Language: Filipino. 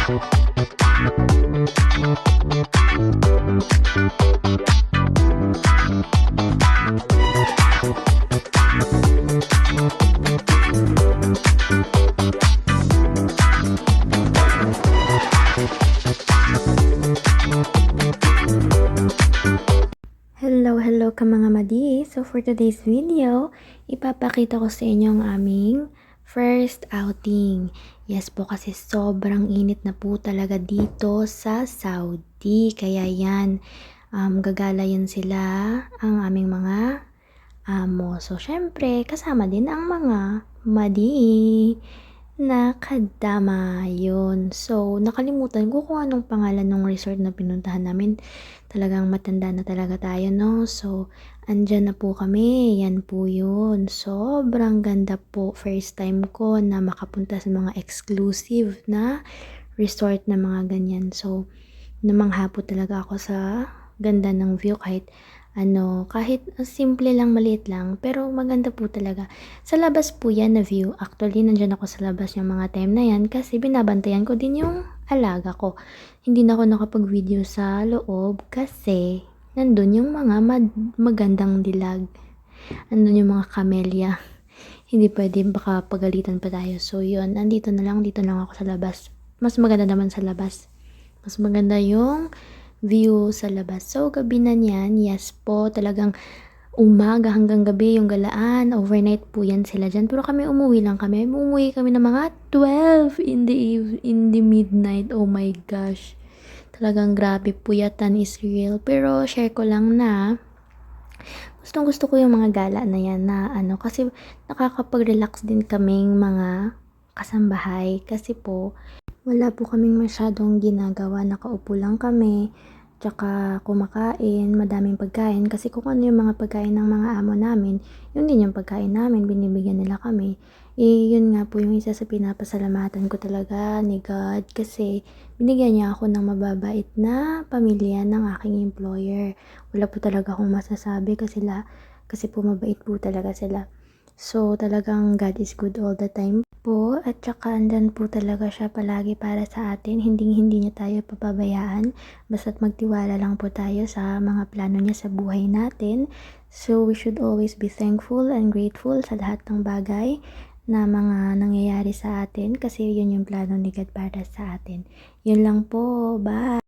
Hello ka mga madi! So for today's video, ipapakita ko sa inyo ang aming first outing. Yes po, kasi sobrang init na po talaga dito sa Saudi. Kaya yan, gagala yan sila ang aming mga amo. So syempre, kasama din ang mga madi na kadama yun. So, nakalimutan ko kung anong pangalan ng resort na pinuntahan namin. Talagang matanda na talaga tayo, no? So, andyan na po kami. Yan po yun. Sobrang ganda po. First time ko na makapunta sa mga exclusive na resort na mga ganyan. So, namangha po talaga ako sa ganda ng view kahit simple lang, maliit lang, pero maganda po talaga. Sa labas po yan na view. Actually, nandyan ako sa labas yung mga time na yan kasi binabantayan ko din yung alaga ko. Hindi na ako nakapag-video sa loob kasi nandun yung mga magandang dilag. Nandun yung mga camellia. Hindi pwede, baka pagalitan pa tayo. So, yun. Dito na lang ako sa labas. Mas maganda naman sa labas. Mas maganda yung view sa labas. So, gabi na niyan, yes po, talagang umaga hanggang gabi yung galaan. Overnight po yan sila dyan. Pero kami umuwi lang kami. Umuwi kami ng mga 12 in the midnight. Oh my gosh. Talagang grabe, puyatan is real. Pero share ko lang na gustong gusto ko yung mga gala na yan na kasi nakakapag-relax din kaming mga kasambahay. Kasi po, wala po kaming masyadong ginagawa, nakaupo lang kami, tsaka kumakain, madaming pagkain, kasi kung ano yung mga pagkain ng mga amo namin, yun din yung pagkain namin, binibigyan nila kami. Yun nga po yung isa sa pinapasalamatan ko talaga ni God, kasi binigyan niya ako ng mababait na pamilya ng aking employer. Wala po talaga akong masasabi kasi po mabait po talaga sila. So, talagang God is good all the time po, at saka andyan po talaga siya palagi para sa atin. Hindi niya tayo papabayaan. Basta't magtiwala lang po tayo sa mga plano niya sa buhay natin. So, we should always be thankful and grateful sa lahat ng bagay na mga nangyayari sa atin kasi yun yung plano ni God para sa atin. Yun lang po. Bye!